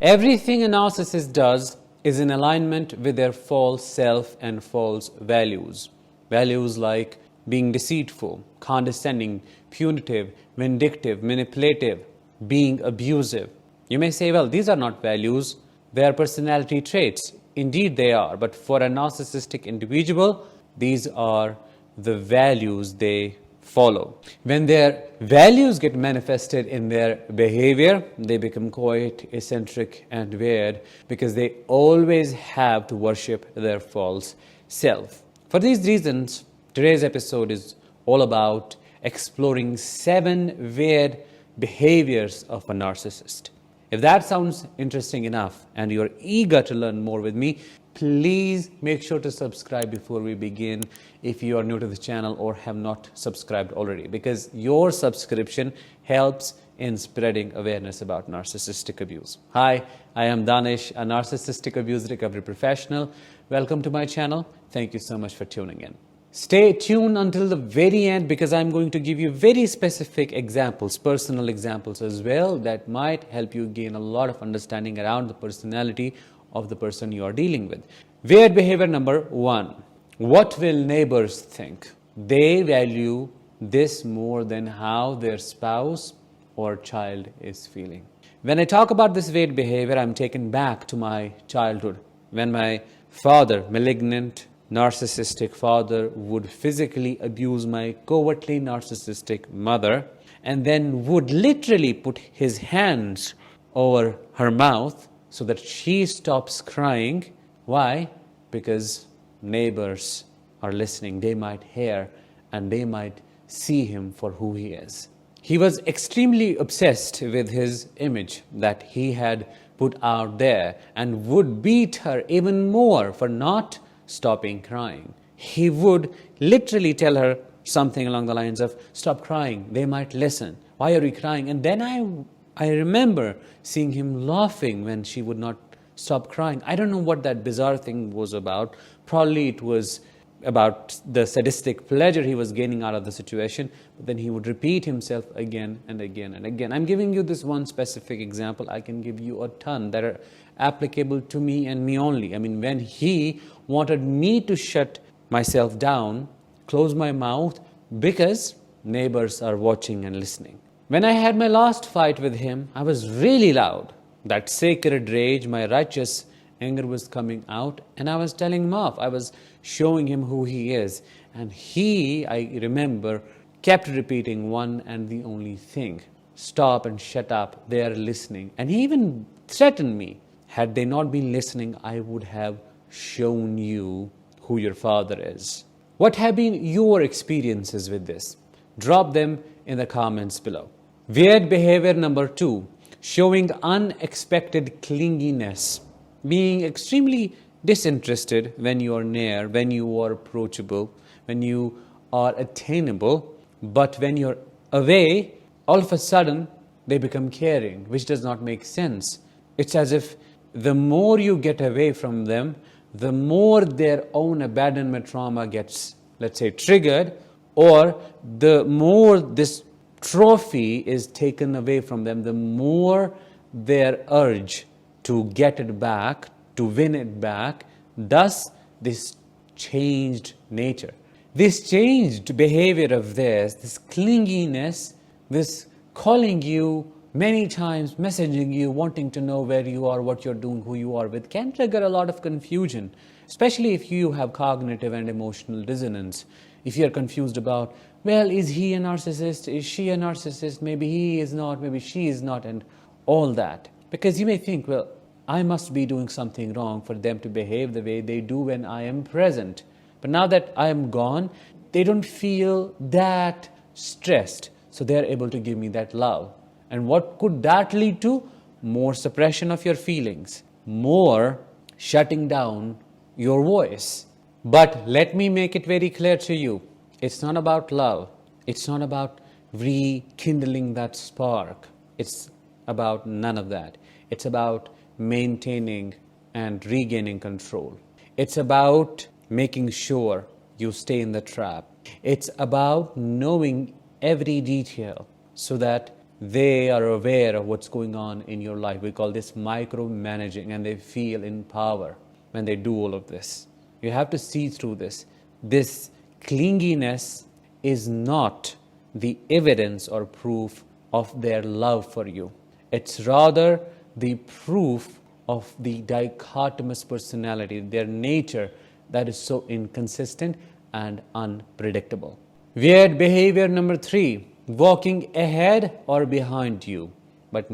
Everything a narcissist does is in alignment with their false self and false values. Values like being deceitful, condescending, punitive, vindictive, manipulative, being abusive. You may say, well, these are not values, they are personality traits. Indeed, they are, but for a narcissistic individual, these are the values they follow. When their values get manifested in their behavior, they become quite eccentric and weird because they always have to worship their false self. For these reasons, today's episode is all about exploring 7 weird behaviors of a narcissist. If that sounds interesting enough and you're eager to learn more with me, please make sure to subscribe before we begin if you are new to the channel or have not subscribed already, because your subscription helps in spreading awareness about narcissistic abuse. Hi, I am Danish, a narcissistic abuse recovery professional. Welcome to my channel. Thank you so much for tuning in. Stay tuned until the very end because I'm going to give you very specific examples, personal examples as well, that might help you gain a lot of understanding around the personality of the person you are dealing with. Weird behavior number 1. What will neighbors think? They value this more than how their spouse or child is feeling. When I talk about this weird behavior, I'm taken back to my childhood when my father, malignant, narcissistic father, would physically abuse my covertly narcissistic mother and then would literally put his hands over her mouth so that she stops crying. Why? Because neighbors are listening. They might hear and they might see him for who he is. He was extremely obsessed with his image that he had put out there and would beat her even more for not stopping crying. He would literally tell her something along the lines of, stop crying, they might listen. Why are you crying? And then I remember seeing him laughing when she would not stop crying. I don't know what that bizarre thing was about. Probably it was about the sadistic pleasure he was gaining out of the situation, but then he would repeat himself again and again and again. I'm giving you this one specific example. I can give you a ton that are applicable to me and me only. I mean, when he wanted me to shut myself down, close my mouth, because neighbors are watching and listening. When I had my last fight with him, I was really loud. That sacred rage, my righteous anger was coming out, and I was telling him off. I was showing him who he is. And he, I remember, kept repeating one and the only thing. Stop and shut up. They are listening. And he even threatened me. Had they not been listening, I would have shown you who your father is. What have been your experiences with this? Drop them in the comments below. Weird behavior number 2, showing unexpected clinginess. Being extremely disinterested when you are near, when you are approachable, when you are attainable, but when you're away, all of a sudden they become caring, which does not make sense. It's as if the more you get away from them, the more their own abandonment trauma gets, let's say, triggered, or the more this trophy is taken away from them, the more their urge to get it back, to win it back, thus this changed nature. This changed behavior of theirs, this clinginess, this calling you many times, messaging you, wanting to know where you are, what you're doing, who you are with, can trigger a lot of confusion, especially if you have cognitive and emotional dissonance. If you're confused about, well, is he a narcissist? Is she a narcissist? Maybe he is not, maybe she is not, and all that. Because you may think, well, I must be doing something wrong for them to behave the way they do when I am present. But now that I am gone, they don't feel that stressed. So they're able to give me that love. And what could that lead to? More suppression of your feelings, more shutting down your voice. But let me make it very clear to you. It's not about love. It's not about rekindling that spark. It's about none of that. It's about maintaining and regaining control. It's about making sure you stay in the trap. It's about knowing every detail so that they are aware of what's going on in your life. We call this micromanaging, and they feel in power when they do all of this. You have to see through this. This clinginess is not the evidence or proof of their love for you. It's rather the proof of the dichotomous personality, their nature that is so inconsistent and unpredictable. Weird behavior number 3, walking ahead or behind you, but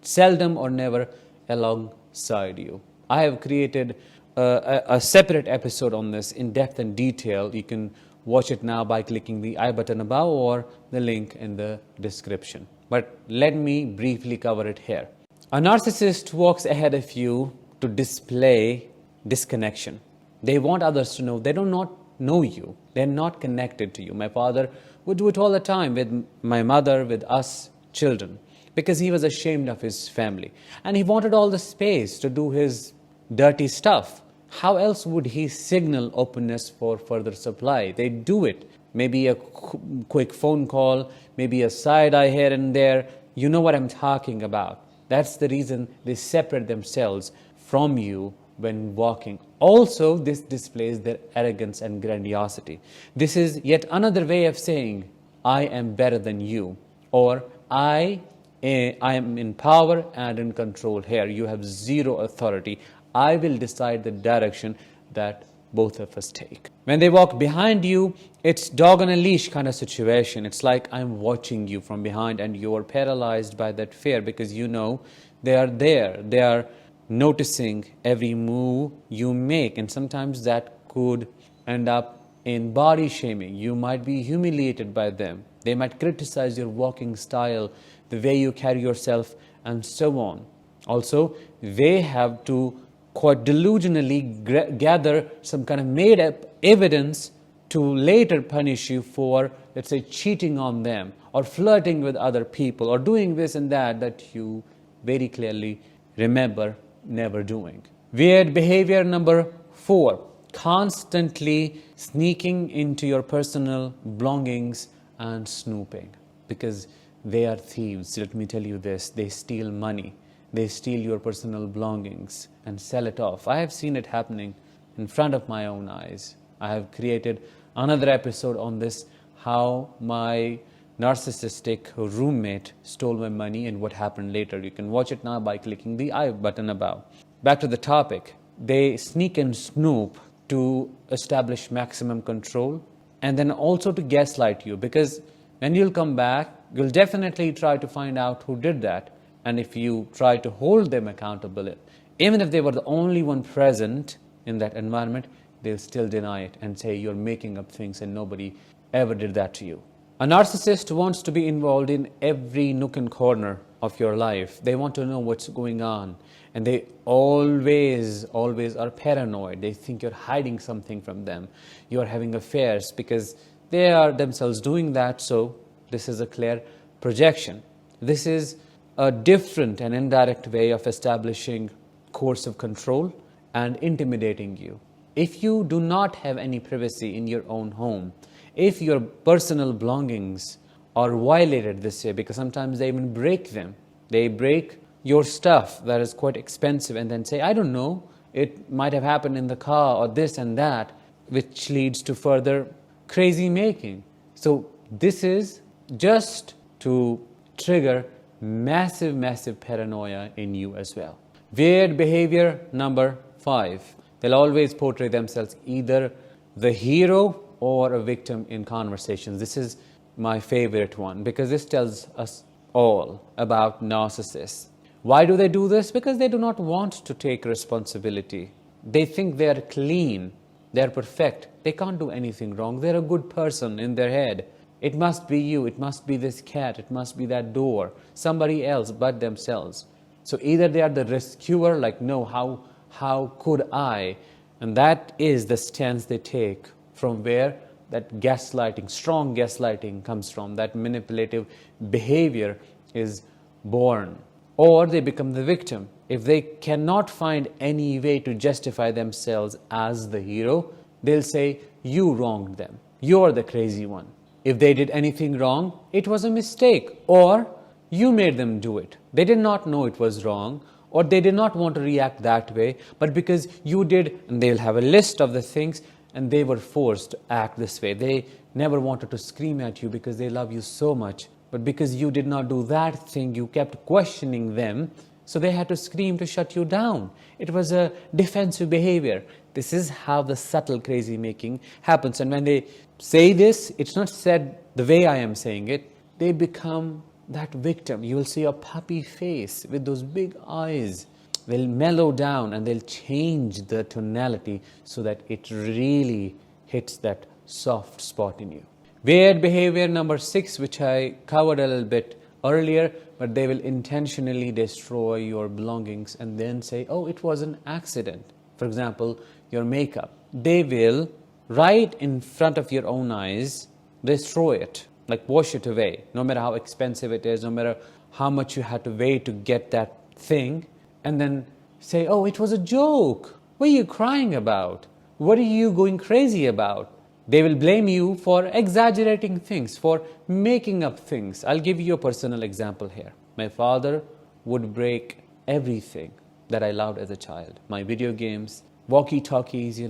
seldom or never alongside you. I have created a separate episode on this in depth and detail. You can watch it now by clicking the I button above or the link in the description. But let me briefly cover it here. A narcissist walks ahead of you to display disconnection. They want others to know they do not know you. They're not connected to you. My father would do it all the time with my mother, with us children, because he was ashamed of his family. And he wanted all the space to do his dirty stuff. How else would he signal openness for further supply? They do it. Maybe a quick phone call, maybe a side eye here and there. You know what I'm talking about. That's the reason they separate themselves from you when walking. Also, this displays their arrogance and grandiosity. This is yet another way of saying, I am better than you, or I am in power and in control here. You have zero authority. I will decide the direction that both of us take. When they walk behind you, it's dog on a leash kind of situation. It's like I'm watching you from behind and you're paralyzed by that fear because you know they are there. They are noticing every move you make, and sometimes that could end up in body shaming. You might be humiliated by them. They might criticize your walking style, the way you carry yourself, and so on. Also, they have to quite delusionally gather some kind of made-up evidence to later punish you for, let's say, cheating on them or flirting with other people or doing this and that you very clearly remember never doing. Weird behavior number 4, constantly sneaking into your personal belongings and snooping, because they are thieves. Let me tell you this, they steal money. They steal your personal belongings and sell it off. I have seen it happening in front of my own eyes. I have created another episode on this, how my narcissistic roommate stole my money and what happened later. You can watch it now by clicking the I button above. Back to the topic. They sneak and snoop to establish maximum control and then also to gaslight you, because when you'll come back, you'll definitely try to find out who did that. And if you try to hold them accountable, even if they were the only one present in that environment, they'll still deny it and say you're making up things and nobody ever did that to you. A narcissist wants to be involved in every nook and corner of your life. They want to know what's going on. And they always are paranoid. They think you're hiding something from them. You're having affairs because they are themselves doing that. So this is a clear projection. This is a different and indirect way of establishing course of control and intimidating you. If you do not have any privacy in your own home, if your personal belongings are violated this way, because sometimes they even break them, they break your stuff that is quite expensive and then say, I don't know, it might have happened in the car or this and that, which leads to further crazy making. So this is just to trigger massive paranoia in you as well. Weird behavior number 5. They'll always portray themselves either the hero or a victim in conversations. This is my favorite one because this tells us all about narcissists. Why do they do this? Because they do not want to take responsibility. They think they are clean, they are perfect, they can't do anything wrong, they're a good person in their head. It must be you, it must be this cat, it must be that door, somebody else but themselves. So either they are the rescuer, like, no, how could I? And that is the stance they take, from where that gaslighting, strong gaslighting comes from, that manipulative behavior is born. Or they become the victim. If they cannot find any way to justify themselves as the hero, they'll say, you wronged them, you're the crazy one. If they did anything wrong, it was a mistake. Or you made them do it. They did not know it was wrong, or they did not want to react that way, but because you did, and they'll have a list of the things, and they were forced to act this way. They never wanted to scream at you because they love you so much, but because you did not do that thing, you kept questioning them, so they had to scream to shut you down. It was a defensive behavior. This is how the subtle crazy making happens. And when they say this, it's not said the way I am saying it. They become that victim. You will see a puppy face with those big eyes. They'll mellow down and they'll change the tonality so that it really hits that soft spot in you. Weird behavior number 6, which I covered a little bit earlier, but they will intentionally destroy your belongings and then say, oh, it was an accident. For example, your makeup. They will, right in front of your own eyes, destroy it, like wash it away, no matter how expensive it is, no matter how much you had to wait to get that thing, and then say, oh, it was a joke. What are you crying about? What are you going crazy about? They will blame you for exaggerating things, for making up things. I'll give you a personal example here. My father would break everything that I loved as a child. My video games, walkie-talkies,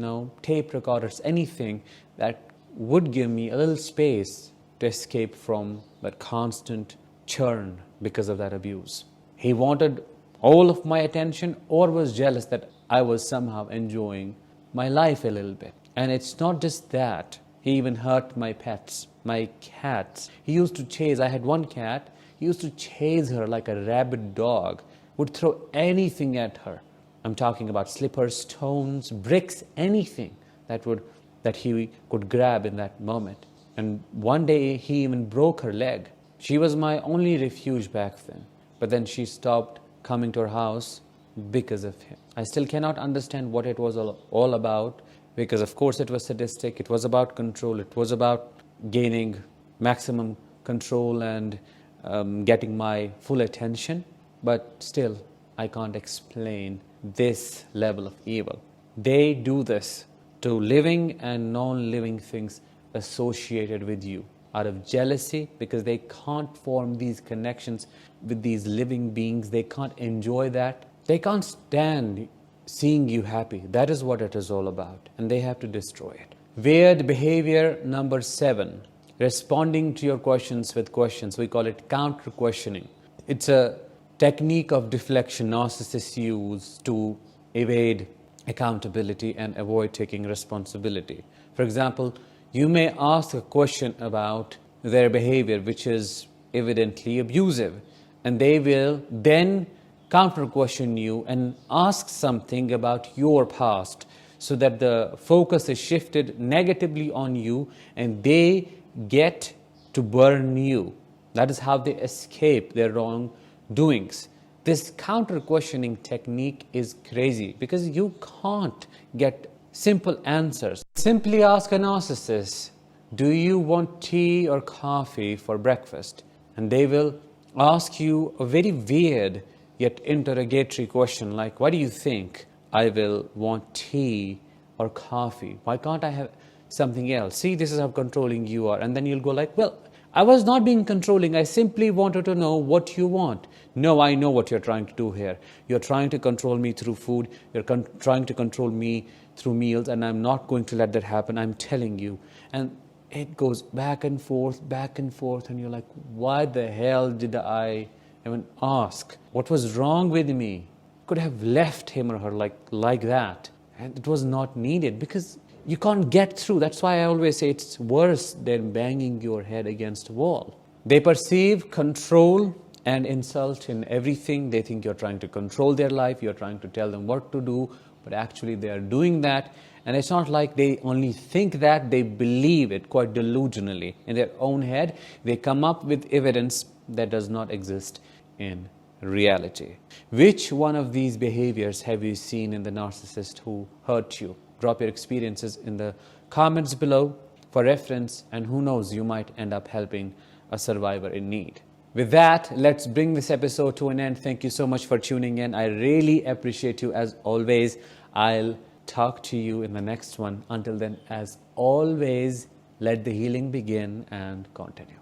tape recorders, anything that would give me a little space to escape from that constant churn because of that abuse. He wanted all of my attention, or was jealous that I was somehow enjoying my life a little bit. And it's not just that. He even hurt my pets, my cats. He used to chase, I had one cat, he used to chase her like a rabid dog, would throw anything at her. I'm talking about slippers, stones, bricks, anything that he could grab in that moment. And one day he even broke her leg. She was my only refuge back then. But then she stopped coming to our house because of him. I still cannot understand what it was all about, because of course it was sadistic, it was about control, it was about gaining maximum control and getting my full attention. But still, I can't explain this level of evil. They do this to living and non-living things associated with you out of jealousy, because they can't form these connections with these living beings. They can't enjoy that. They can't stand seeing you happy. That is what it is all about, and they have to destroy it. Weird behavior number 7, responding to your questions with questions. We call it counter-questioning. It's a technique of deflection narcissists use to evade accountability and avoid taking responsibility. For example, you may ask a question about their behavior, which is evidently abusive, and they will then counter-question you and ask something about your past, so that the focus is shifted negatively on you and they get to burn you. That is how they escape their wrongdoings. This counter-questioning technique is crazy because you can't get simple answers. Simply ask a narcissist, do you want tea or coffee for breakfast? And they will ask you a very weird yet interrogatory question like, why do you think I will want tea or coffee? Why can't I have something else? See, this is how controlling you are. And then you'll go like, well, I was not being controlling. I simply wanted to know what you want. No, I know what you're trying to do here. You're trying to control me through food. You're trying to control me through meals, and I'm not going to let that happen. I'm telling you. And it goes back and forth, and you're like, why the hell did I even ask? What was wrong with me? Could have left him or her like that. And it was not needed because you can't get through. That's why I always say it's worse than banging your head against a wall. They perceive control and insult in everything. They think you're trying to control their life. You're trying to tell them what to do. But actually they are doing that. And it's not like they only think that, they believe it quite delusionally. In their own head, they come up with evidence that does not exist in reality. Which one of these behaviors have you seen in the narcissist who hurt you? Drop your experiences in the comments below for reference, and who knows, you might end up helping a survivor in need. With that, let's bring this episode to an end. Thank you so much for tuning in. I really appreciate you as always. I'll talk to you in the next one. Until then, as always, let the healing begin and continue.